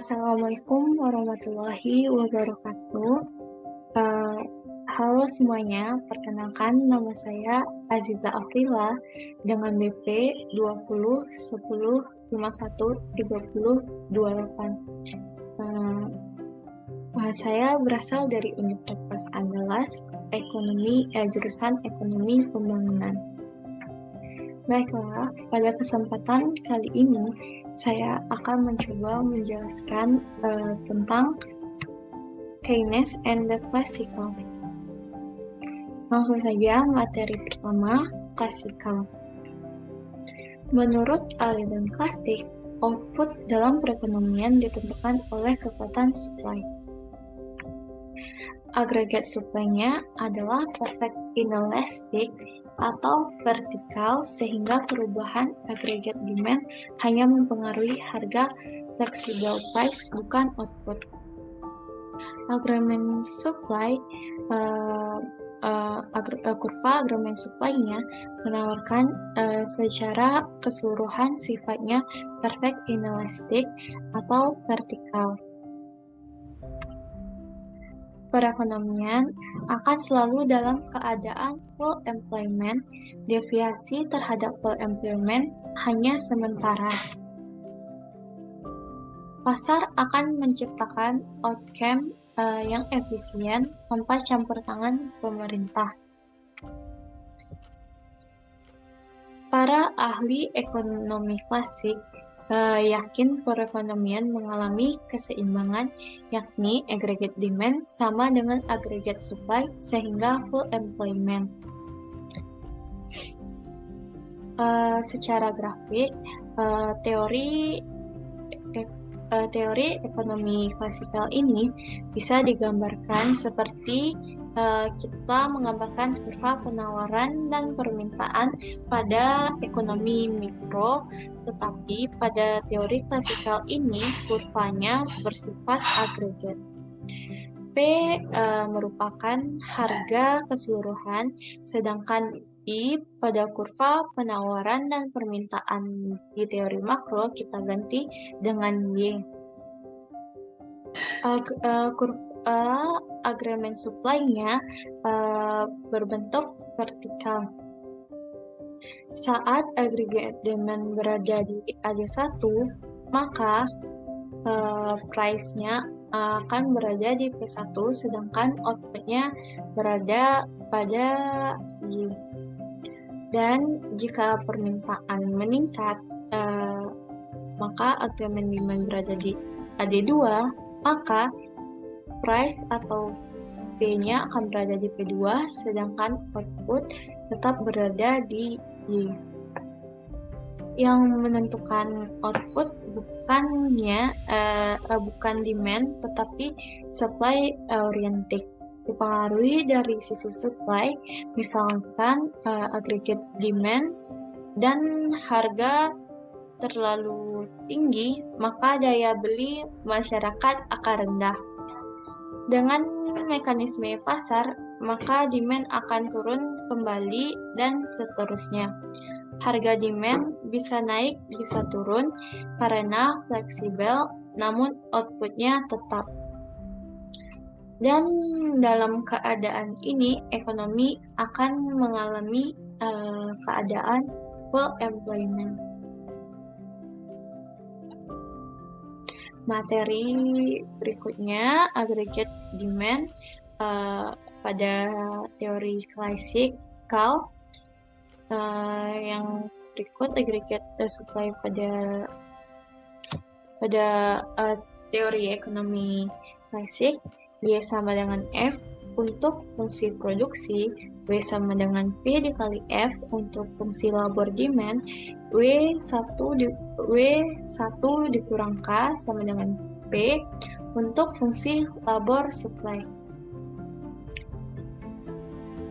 Assalamualaikum warahmatullahi wabarakatuh. Eh, Halo semuanya, perkenalkan nama saya Aziza Afrila dengan BP 20 10 51 30 28. Saya berasal dari Universitas Andalas, jurusan Ekonomi Pembangunan. Baiklah, pada kesempatan kali ini saya akan mencoba menjelaskan tentang Keynes and the Classical. Langsung saja materi pertama, Classical. Menurut aliran klasik, output dalam perekonomian ditentukan oleh kekuatan supply. Agregat supply-nya adalah perfect inelastic atau vertikal sehingga perubahan agregat demand hanya mempengaruhi harga flexible price bukan output. Agreement supply kurva agreement supply-nya menawarkan secara keseluruhan sifatnya perfect inelastic atau vertikal. Perekonomian akan selalu dalam keadaan full employment, deviasi terhadap full employment hanya sementara. Pasar akan menciptakan outcome yang efisien tanpa campur tangan pemerintah. Para ahli ekonomi klasik yakin perekonomian mengalami keseimbangan, yakni aggregate demand sama dengan aggregate supply sehingga full employment. Secara grafik, teori ekonomi klasikal ini bisa digambarkan seperti kita menggambarkan kurva penawaran dan permintaan pada ekonomi mikro, tetapi pada teori klasikal ini kurvanya bersifat agregat. P merupakan harga keseluruhan, sedangkan I pada kurva penawaran dan permintaan di teori makro kita ganti dengan Y. Agreement supply-nya berbentuk vertikal. Saat aggregate demand berada di AD1, maka price-nya akan berada di P1, sedangkan output-nya berada pada Y. Dan jika permintaan meningkat, maka agreement demand berada di AD2, maka price atau P-nya akan berada di P2, sedangkan output tetap berada di Y. Yang menentukan output bukan demand, tetapi supply oriented. Dipengaruhi dari sisi supply, misalkan aggregate demand dan harga terlalu tinggi, maka daya beli masyarakat akan rendah. Dengan mekanisme pasar, maka demand akan turun kembali dan seterusnya. Harga demand bisa naik, bisa turun karena fleksibel, namun outputnya tetap. Dan dalam keadaan ini, ekonomi akan mengalami keadaan full employment. Materi berikutnya, aggregate demand pada teori klasikal. Yang berikut aggregate supply pada teori ekonomi klasik. Y sama dengan F untuk fungsi produksi, W sama dengan P dikali F untuk fungsi labor demand, W1 dikurang K sama dengan P untuk fungsi labor supply.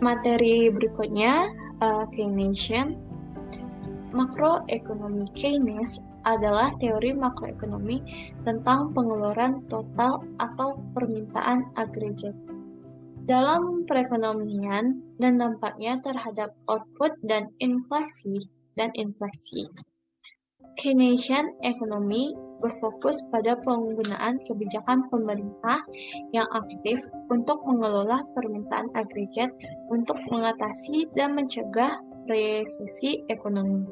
Materi berikutnya, Keynesian. Makroekonomi Keynes adalah teori makroekonomi tentang pengeluaran total atau permintaan agregat dalam perekonomian dan dampaknya terhadap output dan inflasi. Keynesian ekonomi berfokus pada penggunaan kebijakan pemerintah yang aktif untuk mengelola permintaan agregat untuk mengatasi dan mencegah resesi ekonomi.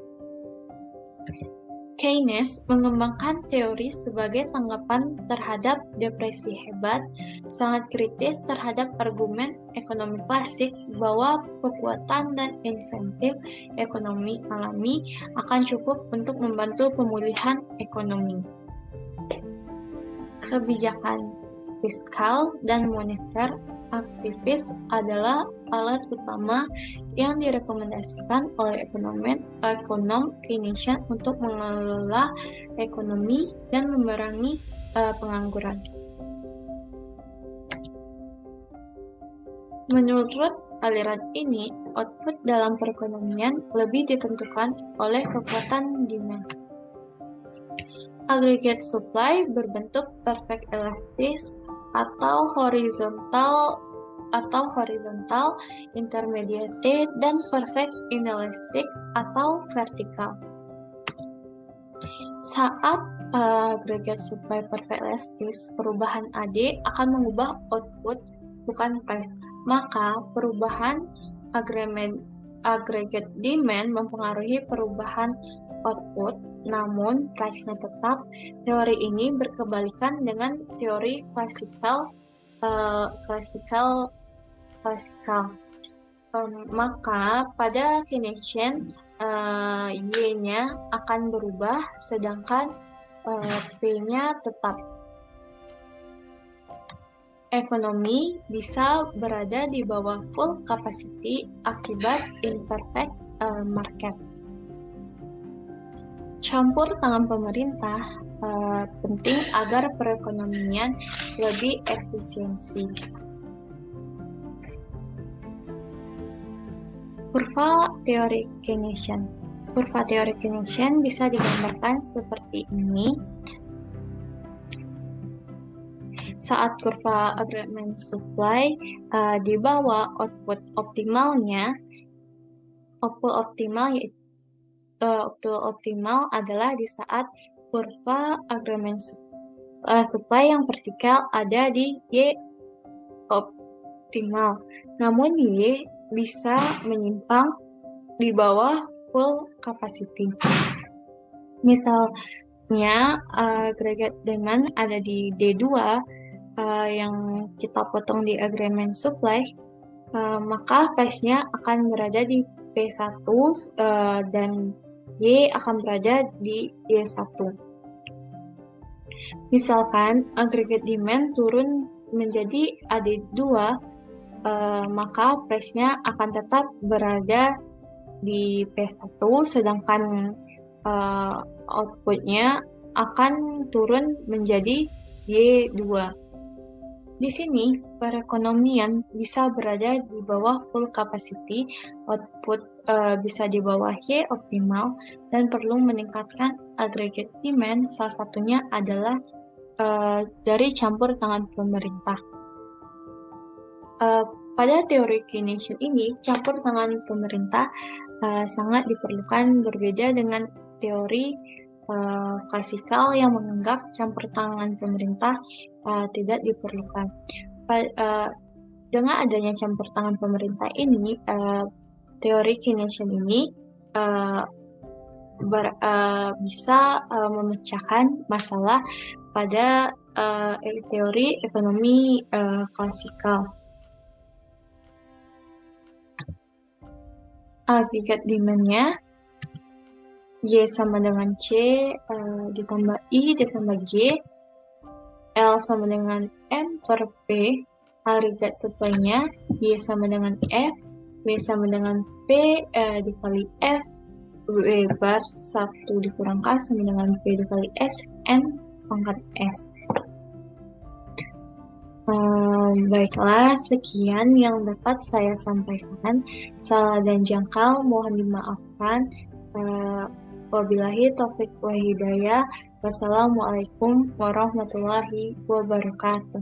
Keynes mengembangkan teori sebagai tanggapan terhadap depresi hebat, sangat kritis terhadap argumen ekonomi klasik bahwa kekuatan dan insentif ekonomi alami akan cukup untuk membantu pemulihan ekonomi. Kebijakan fiskal dan moneter aktivis adalah alat utama yang direkomendasikan oleh ekonom Keynesian untuk mengelola ekonomi dan memerangi pengangguran. Menurut aliran ini, output dalam perekonomian lebih ditentukan oleh kekuatan demand. Aggregate supply berbentuk perfect elastis atau horizontal, intermediate, dan perfect inelastic atau vertikal. Saat aggregate supply perfect elastis, perubahan AD akan mengubah output, bukan price. Maka perubahan aggregate demand mempengaruhi perubahan output, namun price-nya tetap. Teori ini berkebalikan dengan teori klasikal. Maka pada Keynesian Y-nya akan berubah, sedangkan P-nya tetap. Ekonomi bisa berada di bawah full capacity akibat imperfect market. Campur tangan pemerintah penting agar perekonomian lebih efisiensi. Kurva teori Keynesian. Kurva teori Keynesian bisa digambarkan seperti ini. Saat kurva agreement supply di bawah output optimalnya, output optimal adalah di saat kurva agreement supply yang vertikal ada di Y optimal. Namun Y bisa menyimpang di bawah full capacity. Misalnya aggregate demand ada di D2 yang kita potong di agreement supply, maka price-nya akan berada di P1 dan Y akan berada di Y1. Misalkan aggregate demand turun menjadi AD2, maka price-nya akan tetap berada di P1, sedangkan output-nya akan turun menjadi Y2. Di sini, perekonomian bisa berada di bawah full capacity, output bisa di bawah Y optimal, dan perlu meningkatkan aggregate demand. Salah satunya adalah dari campur tangan pemerintah. Pada teori Keynesian ini, campur tangan pemerintah sangat diperlukan, berbeda dengan teori klasikal yang menganggap campur tangan pemerintah tidak diperlukan. Dengan adanya campur tangan pemerintah ini, teori Keynesian ini bisa memecahkan masalah pada teori ekonomi klasikal. Aggregate demand-nya Y sama dengan C ditambah I ditambah G, L sama dengan M per P. Aggregate supply-nya Y sama dengan F, W sama dengan P dikali F, W bar 1 dikurang K sama dengan P dikali S, N pangkat S. Baiklah, sekian yang dapat saya sampaikan. Salah dan jangkal mohon dimaafkan. Wabillahi taufiq wa hidayah. Wassalamualaikum warahmatullahi wabarakatuh.